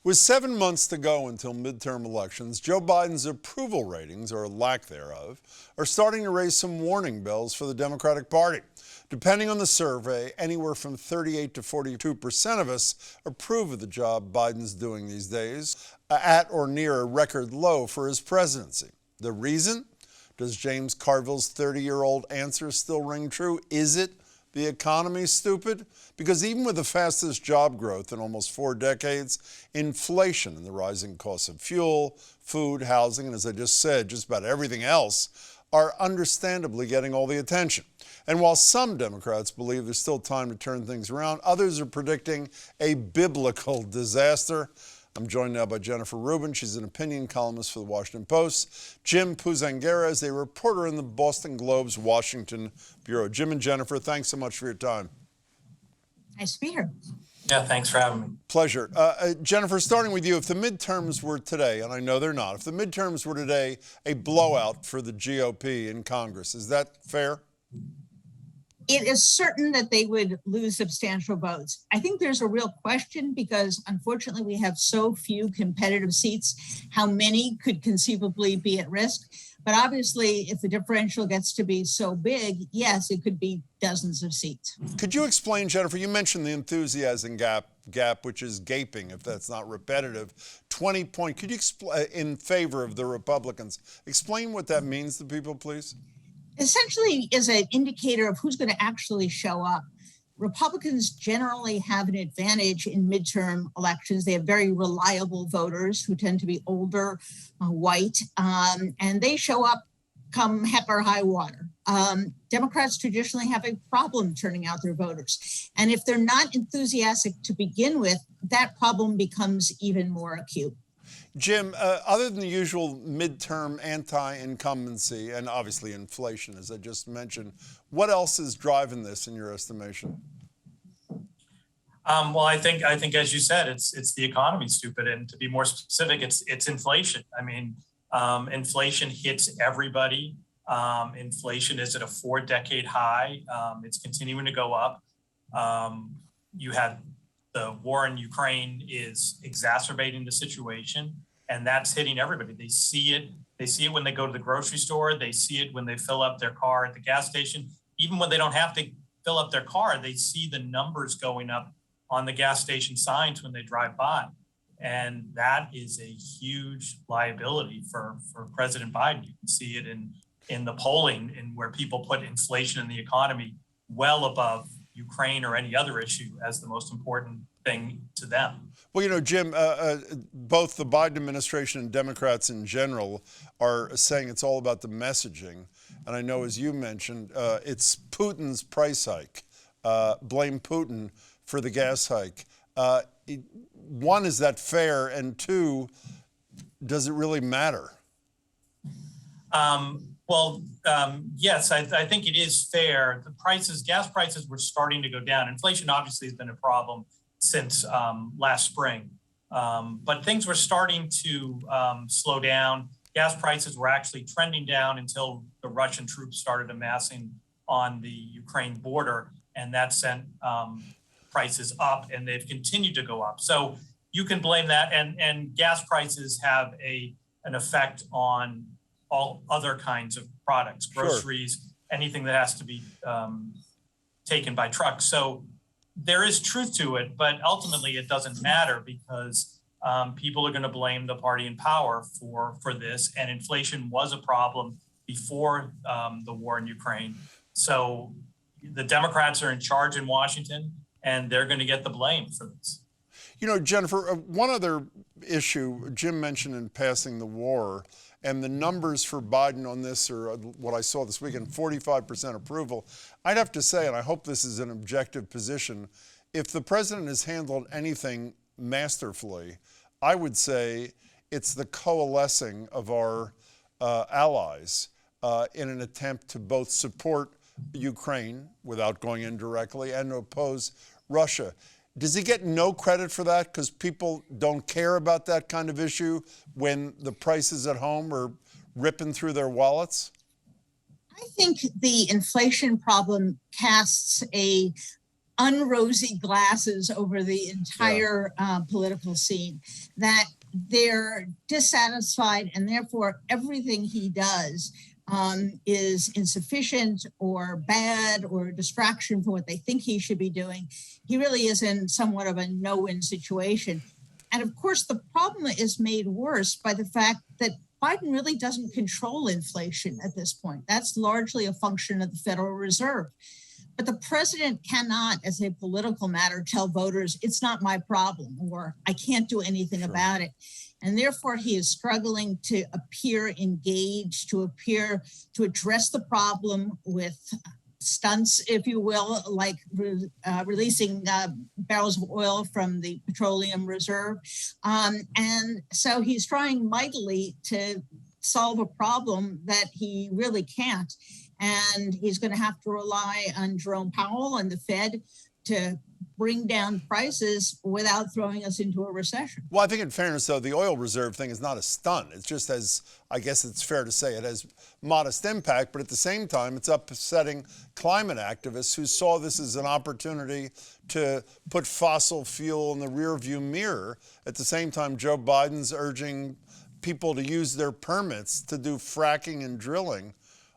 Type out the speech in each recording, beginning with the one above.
With 7 months to go until midterm elections, Joe Biden's approval ratings, or lack thereof, are starting to raise some warning bells for the Democratic Party. Depending on the survey, anywhere from 38 to 42% of us approve of the job Biden's doing these days, at or near a record low for his presidency. The reason? Does James Carville's 30-year-old answer still ring true? Is it the economy, stupid? Because even with the fastest job growth in almost 4 decades, inflation and the rising costs of fuel, food, housing, and as I just said, just about everything else are understandably getting all the attention. And while some Democrats believe there's still time to turn things around, others are predicting a biblical disaster. I'm joined now by Jennifer Rubin. She's an opinion columnist for the Washington Post. Jim Puzzanghera is a reporter in the Boston Globe's Washington Bureau. Jim and Jennifer, thanks so much for your time. Nice to be here. Yeah, thanks for having me. Pleasure. Jennifer, starting with you, if the midterms were today, and I know they're not, if the midterms were today a blowout for the GOP in Congress, is that fair? It is certain that they would lose substantial votes. I think there's a real question because unfortunately we have so few competitive seats, how many could conceivably be at risk. But obviously, if the differential gets to be so big, yes, it could be dozens of seats. Could you explain, Jennifer, you mentioned the enthusiasm gap, which is gaping, if that's not repetitive, 20 point. Could you explain in favor of the Republicans? Explain what that means to people, please. Essentially is an indicator of who's going to actually show up. Republicans generally have an advantage in midterm elections. They have very reliable voters who tend to be older, white, and they show up come heck or high water. Democrats traditionally have a problem turning out their voters. And if they're not enthusiastic to begin with, that problem becomes even more acute. Jim, other than the usual midterm anti-incumbency and obviously inflation, as I just mentioned, what else is driving this in your estimation? Well, I think as you said, it's the economy, stupid, and to be more specific, it's inflation. I mean, inflation hits everybody. Inflation is at a 4-decade high. It's continuing to go up. You had the war in Ukraine is exacerbating the situation, and that's hitting everybody. They see it. They see it when they go to the grocery store. They see it when they fill up their car at the gas station. Even when they don't have to fill up their car, they see the numbers going up on the gas station signs when they drive by. And that is a huge liability for President Biden. You can see it in the polling and where people put inflation in the economy well above Ukraine or any other issue as the most important thing to them. Well, you know, Jim, both the Biden administration and Democrats in general are saying it's all about the messaging. And I know, as you mentioned, it's Putin's price hike. Blame Putin for the gas hike. One, is that fair? And two, does it really matter? Yes, I think it is fair. The gas prices were starting to go down. Inflation obviously has been a problem since last spring, but things were starting to slow down. Gas prices were actually trending down until the Russian troops started amassing on the Ukraine border, and that sent prices up, and they've continued to go up. So you can blame that, and gas prices have an effect on all other kinds of products, groceries, sure, anything that has to be taken by truck. So there is truth to it, but ultimately it doesn't matter because people are going to blame the party in power for this. And inflation was a problem before the war in Ukraine. So the Democrats are in charge in Washington, and they're going to get the blame for this. You know, Jennifer, one other issue, Jim mentioned in passing the war, and the numbers for Biden on this are what I saw this weekend, 45% approval. I'd have to say, and I hope this is an objective position, if the president has handled anything masterfully, I would say it's the coalescing of our allies in an attempt to both support Ukraine without going in directly and to oppose Russia. Does he get no credit for that because people don't care about that kind of issue when the prices at home are ripping through their wallets? I think the inflation problem casts a unrosy glasses over the entire political scene, that they're dissatisfied, and therefore everything he does is insufficient or bad or a distraction from what they think he should be doing. He really is in somewhat of a no-win situation. And of course, the problem is made worse by the fact that Biden really doesn't control inflation at this point. That's largely a function of the Federal Reserve. But the president cannot, as a political matter, tell voters, it's not my problem, or I can't do anything about it. And therefore, he is struggling to appear engaged, to address the problem with stunts, if you will, like releasing barrels of oil from the petroleum reserve. And so he's trying mightily to solve a problem that he really can't. And he's going to have to rely on Jerome Powell and the Fed to bring down prices without throwing us into a recession. Well, I think in fairness, though, the oil reserve thing is not a stunt. It just has, I guess it's fair to say, it has modest impact. But at the same time, it's upsetting climate activists who saw this as an opportunity to put fossil fuel in the rearview mirror. At the same time, Joe Biden's urging people to use their permits to do fracking and drilling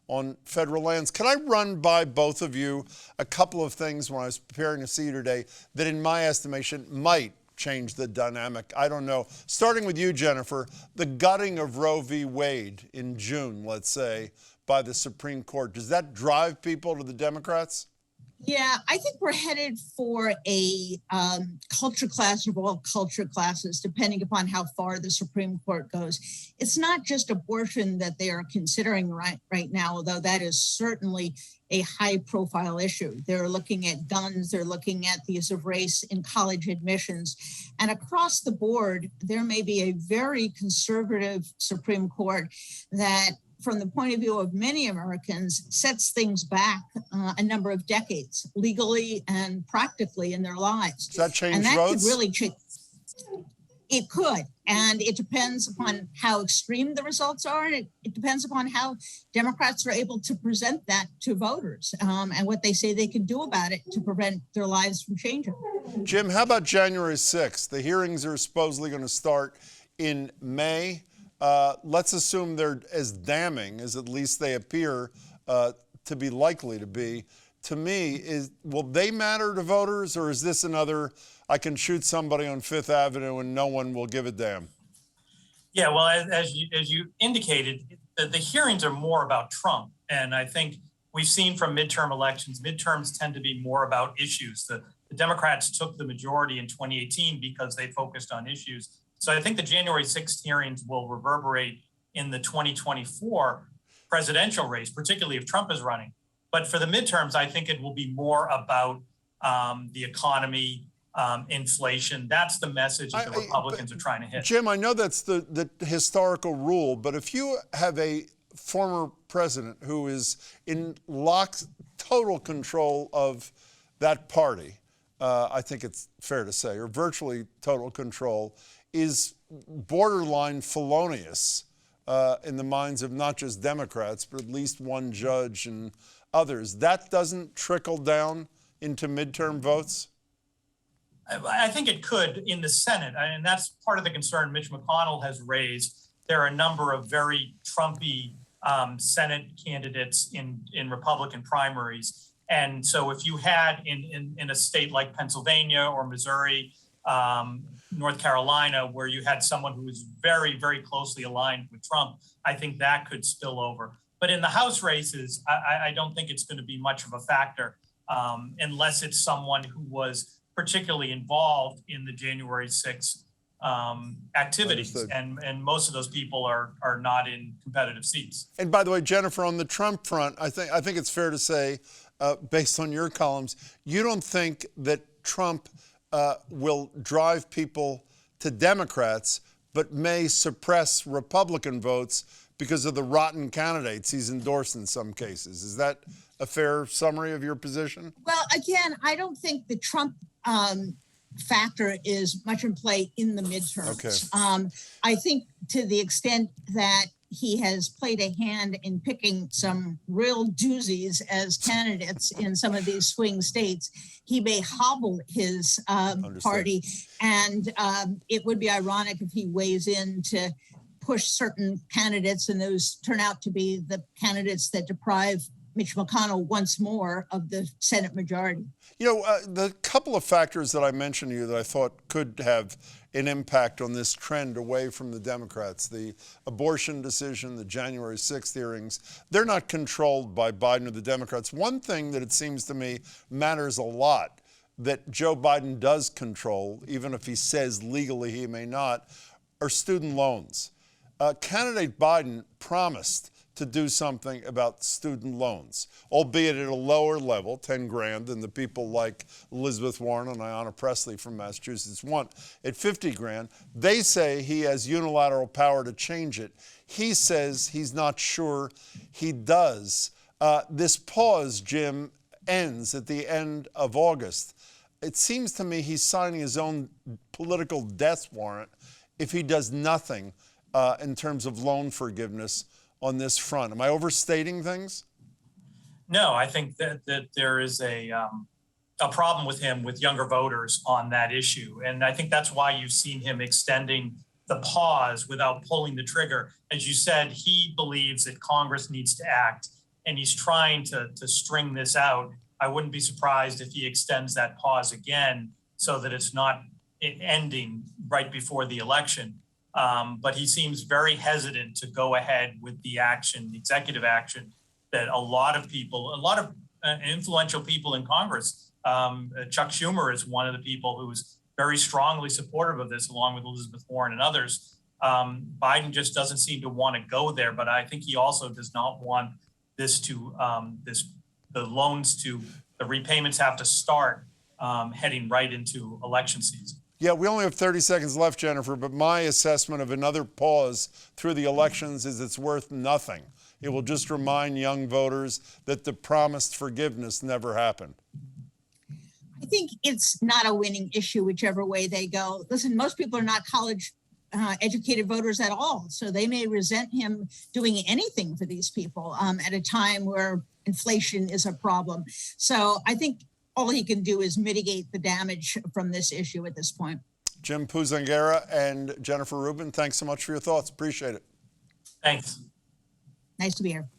on federal lands. Can I run by both of you a couple of things when I was preparing to see you today that in my estimation might change the dynamic? I don't know. Starting with you, Jennifer, the gutting of Roe v. Wade in June, let's say, by the Supreme Court, does that drive people to the Democrats? Yeah, I think we're headed for a culture clash of all culture classes, depending upon how far the Supreme Court goes. It's not just abortion that they are considering right now, although that is certainly a high-profile issue. They're looking at guns, they're looking at the use of race in college admissions. And across the board, there may be a very conservative Supreme Court that, from the point of view of many Americans, sets things back a number of decades, legally and practically in their lives. Does that change and that votes? Could really change. It could, and it depends upon how extreme the results are, and it depends upon how Democrats are able to present that to voters and what they say they can do about it to prevent their lives from changing. Jim, how about January 6th? The hearings are supposedly going to start in May. Let's assume they're as damning as at least they appear to be likely to be. To me, will they matter to voters, or is this another, I can shoot somebody on Fifth Avenue and no one will give a damn? Yeah, well, as you indicated, the hearings are more about Trump. And I think we've seen from midterm elections, midterms tend to be more about issues. The Democrats took the majority in 2018 because they focused on issues. So I think the January 6th hearings will reverberate in the 2024 presidential race, particularly if Trump is running. But for the midterms, I think it will be more about the economy, inflation. That's the message that the Republicans are trying to hit. Jim, I know that's the historical rule, but if you have a former president who is in total control of that party, I think it's fair to say, or virtually total control, is borderline felonious in the minds of not just Democrats, but at least one judge and others. That doesn't trickle down into midterm votes? I think it could in the Senate, and that's part of the concern Mitch McConnell has raised. There are a number of very Trumpy Senate candidates in Republican primaries. And so if you had in a state like Pennsylvania or Missouri, North Carolina, where you had someone who was very, very closely aligned with Trump, I think that could spill over. But in the House races, I don't think it's going to be much of a factor unless it's someone who was particularly involved in the January 6th activities. And most of those people are not in competitive seats. And by the way, Jennifer, on the Trump front, I think it's fair to say, based on your columns, you don't think that Trump will drive people to Democrats, but may suppress Republican votes because of the rotten candidates he's endorsed in some cases. Is that a fair summary of your position? Well, again, I don't think the Trump factor is much in play in the midterms. Okay. I think to the extent that he has played a hand in picking some real doozies as candidates in some of these swing states. He may hobble his party, and it would be ironic if he weighs in to push certain candidates and those turn out to be the candidates that deprive Mitch McConnell once more of the Senate majority. You know, the couple of factors that I mentioned to you that I thought could have an impact on this trend away from the Democrats, the abortion decision, the January 6th hearings, they're not controlled by Biden or the Democrats. One thing that it seems to me matters a lot that Joe Biden does control, even if he says legally he may not, are student loans. Candidate Biden promised to do something about student loans, albeit at a lower level, 10 grand, than the people like Elizabeth Warren and Ayanna Pressley from Massachusetts want at 50 grand. They say he has unilateral power to change it. He says he's not sure he does. This pause, Jim, ends at the end of August. It seems to me he's signing his own political death warrant if he does nothing in terms of loan forgiveness on this front. Am I overstating things? No, I think that there is a problem with him with younger voters on that issue. And I think that's why you've seen him extending the pause without pulling the trigger. As you said, he believes that Congress needs to act, and he's trying to string this out. I wouldn't be surprised if he extends that pause again so that it's not ending right before the election. But he seems very hesitant to go ahead with the action, the executive action that a lot of influential people in Congress, Chuck Schumer is one of the people who's very strongly supportive of this, along with Elizabeth Warren and others. Biden just doesn't seem to want to go there, but I think he also does not want this to, the repayments have to start heading right into election season. Yeah, we only have 30 seconds left, Jennifer, but my assessment of another pause through the elections is it's worth nothing. It will just remind young voters that the promised forgiveness never happened. I think it's not a winning issue, whichever way they go. Listen, most people are not college educated voters at all, so they may resent him doing anything for these people at a time where inflation is a problem. So I think all he can do is mitigate the damage from this issue at this point. Jim Puzzanghera and Jennifer Rubin, thanks so much for your thoughts. Appreciate it. Thanks. Nice to be here.